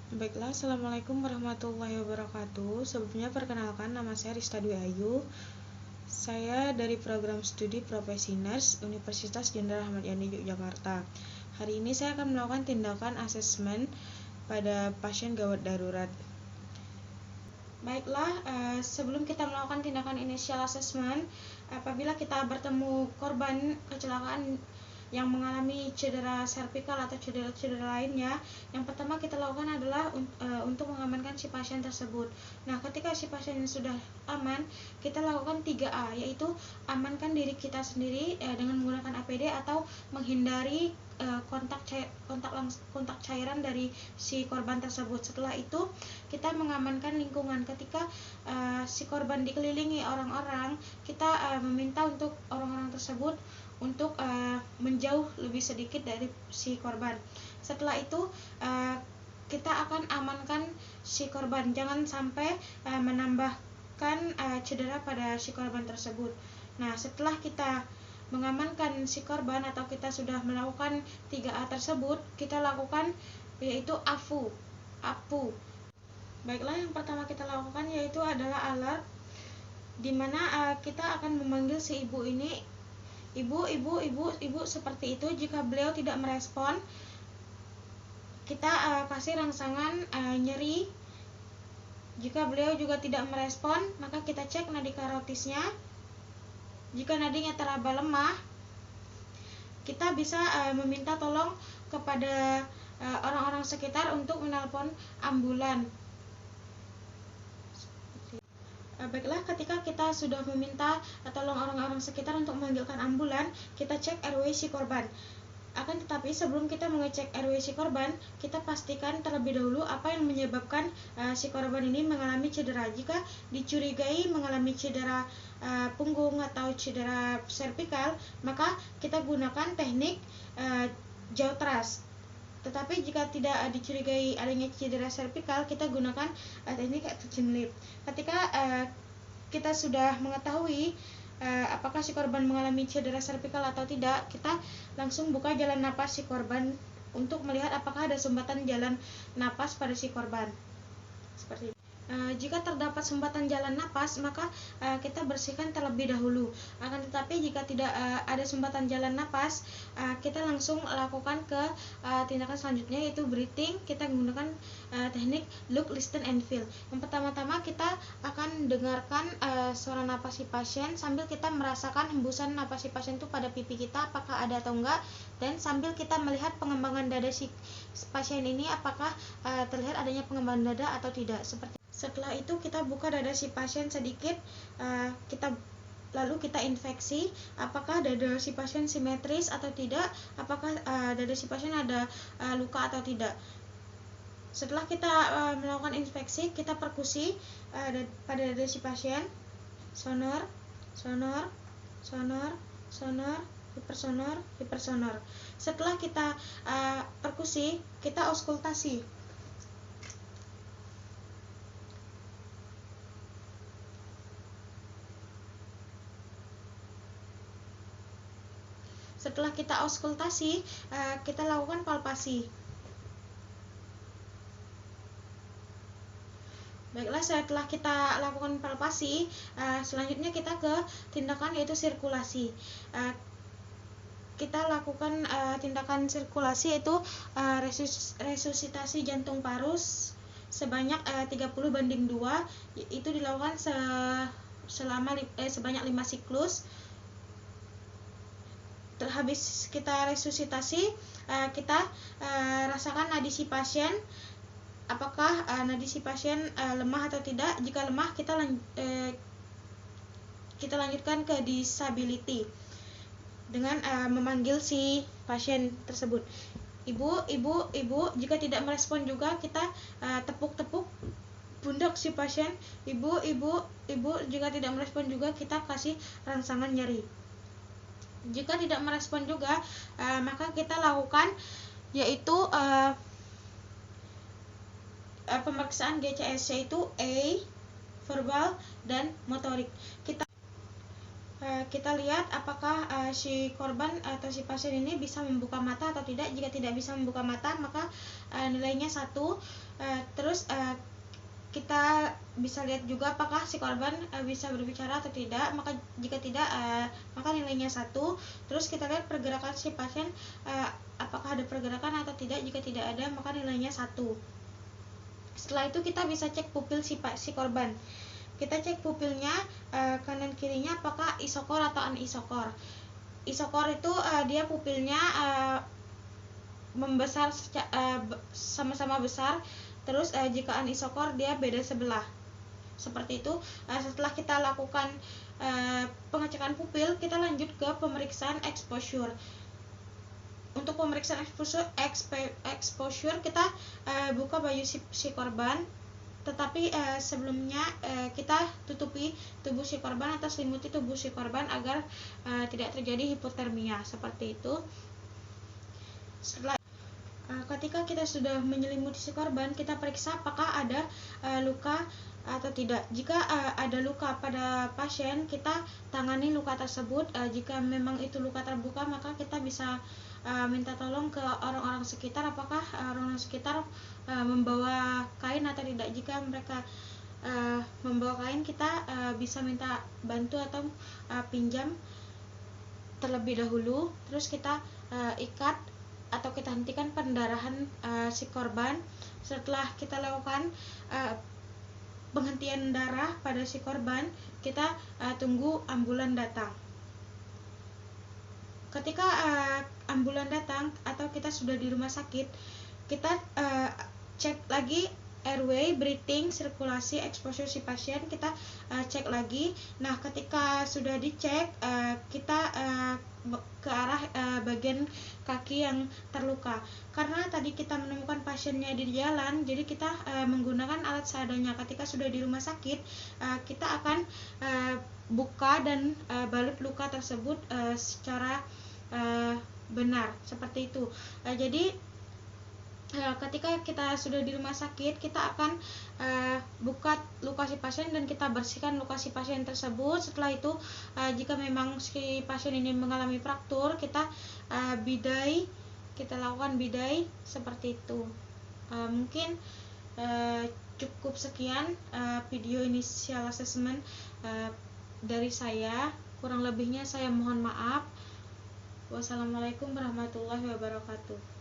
Baiklah, Assalamualaikum warahmatullahi wabarakatuh. Sebelumnya perkenalkan, nama saya Rista Dwi Ayu. Saya dari program studi Profesi Nurse Universitas Jenderal Ahmad Yani Yogyakarta. Hari ini saya akan melakukan tindakan asesmen pada pasien gawat darurat. Baiklah, sebelum kita melakukan tindakan initial assessment, apabila kita bertemu korban kecelakaan yang mengalami cedera servikal atau cedera-cedera lainnya, yang pertama kita lakukan adalah untuk mengamankan si pasien tersebut. Nah, ketika si pasien sudah aman, kita lakukan 3A, yaitu amankan diri kita sendiri dengan menggunakan APD atau menghindari kontak cairan dari si korban tersebut. Setelah itu kita mengamankan lingkungan. Ketika si korban dikelilingi orang-orang, kita meminta untuk orang-orang tersebut untuk menjauh lebih sedikit dari si korban. Setelah itu kita akan amankan si korban, jangan sampai menambahkan cedera pada si korban tersebut. Nah, setelah kita mengamankan si korban atau kita sudah melakukan 3A tersebut, kita lakukan yaitu APU. Baiklah, yang pertama kita lakukan yaitu adalah alert, di mana kita akan memanggil si ibu ini, ibu seperti itu. Jika beliau tidak merespon, kita kasih rangsangan nyeri. Jika beliau juga tidak merespon, maka kita cek nadi karotisnya. Jika nadinya teraba lemah, kita bisa meminta tolong kepada orang-orang sekitar untuk menelpon ambulan. Baiklah, ketika kita sudah meminta tolong orang-orang sekitar untuk memanggilkan ambulan, kita cek RW si korban. Akan tetapi sebelum kita mengecek RW si korban, kita pastikan terlebih dahulu apa yang menyebabkan si korban ini mengalami cedera. Jika dicurigai mengalami cedera punggung atau cedera servikal, maka kita gunakan teknik jaw thrust. Tetapi jika tidak dicurigai adanya cedera servikal, kita gunakan teknik touching lip. Ketika kita sudah mengetahui apakah si korban mengalami cedera servikal atau tidak, kita langsung buka jalan napas si korban untuk melihat apakah ada sumbatan jalan napas pada si korban. Seperti itu. Jika terdapat sumbatan jalan napas, maka kita bersihkan terlebih dahulu. Akan tetapi jika tidak ada sumbatan jalan napas, kita langsung lakukan ke tindakan selanjutnya, yaitu breathing. Kita menggunakan teknik look, listen, and feel. Yang pertama-tama kita akan dengarkan suara napas si pasien sambil kita merasakan hembusan napas si pasien itu pada pipi kita, apakah ada atau enggak, dan sambil kita melihat pengembangan dada si pasien ini, apakah terlihat adanya pengembangan dada atau tidak. Setelah itu kita buka dada si pasien sedikit, lalu kita infeksi apakah dada si pasien simetris atau tidak, apakah dada si pasien ada luka atau tidak. Setelah kita melakukan infeksi, kita perkusi pada dada si pasien, sonor, hipersonor. Setelah kita perkusi, kita auskultasi. Setelah kita auskultasi, kita lakukan palpasi. Baiklah, setelah kita lakukan palpasi, selanjutnya kita ke tindakan yaitu sirkulasi. Kita lakukan tindakan sirkulasi yaitu resusitasi jantung paru sebanyak 30/2. Itu dilakukan sebanyak 5 siklus. Habis kita resusitasi, kita rasakan nadi si pasien, apakah nadi si pasien lemah atau tidak. Jika lemah, kita lanjutkan ke disability dengan memanggil si pasien tersebut. Ibu. Jika tidak merespon juga, kita tepuk-tepuk pundak si pasien. Ibu. Jika tidak merespon juga, kita kasih rangsangan nyeri. Jika tidak merespon juga, maka kita lakukan yaitu pemeriksaan GCS, yaitu verbal dan motorik. kita lihat apakah si korban atau si pasien ini bisa membuka mata atau tidak. Jika tidak bisa membuka mata, maka nilainya 1. Terus kita bisa lihat juga apakah si korban bisa berbicara atau tidak. Maka jika tidak, maka nilainya 1. Terus kita lihat pergerakan si pasien, apakah ada pergerakan atau tidak. Jika tidak ada, maka nilainya 1. Setelah itu kita bisa cek pupil si korban. Kita cek pupilnya, kanan kirinya apakah isokor atau anisokor. Isokor itu dia pupilnya membesar, sama-sama besar. Terus jika anisokor dia beda sebelah. Seperti itu. Setelah kita lakukan pengecekan pupil, kita lanjut ke pemeriksaan exposure. Untuk pemeriksaan exposure kita buka baju si korban, tetapi sebelumnya kita tutupi tubuh si korban atau selimuti tubuh si korban agar tidak terjadi hipotermia. Seperti itu. Setelah ketika kita sudah menyelimuti si korban, kita periksa apakah ada luka atau tidak. Jika ada luka pada pasien, kita tangani luka tersebut. Jika memang itu luka terbuka, maka kita bisa minta tolong ke orang-orang sekitar, apakah orang-orang sekitar membawa kain atau tidak. Jika mereka membawa kain, kita bisa minta bantu atau pinjam terlebih dahulu. Terus kita ikat atau kita hentikan pendarahan si korban. Setelah kita lakukan penghentian darah pada si korban, kita tunggu ambulan datang. Ketika ambulan datang atau kita sudah di rumah sakit, kita cek lagi airway, breathing, sirkulasi, exposure si pasien, kita cek lagi. Nah, ketika sudah dicek, kita ke arah bagian kaki yang terluka. Karena tadi kita menemukan pasiennya di jalan, jadi kita menggunakan alat seadanya. Ketika sudah di rumah sakit, kita akan buka dan balut luka tersebut secara benar, seperti itu. Jadi ketika kita sudah di rumah sakit, kita akan buka luka si pasien dan kita bersihkan luka si pasien tersebut. Setelah itu, jika memang si pasien ini mengalami fraktur, kita bidai, kita lakukan bidai seperti itu. Mungkin cukup sekian video initial assessment dari saya. Kurang lebihnya saya mohon maaf. Wassalamualaikum warahmatullahi wabarakatuh.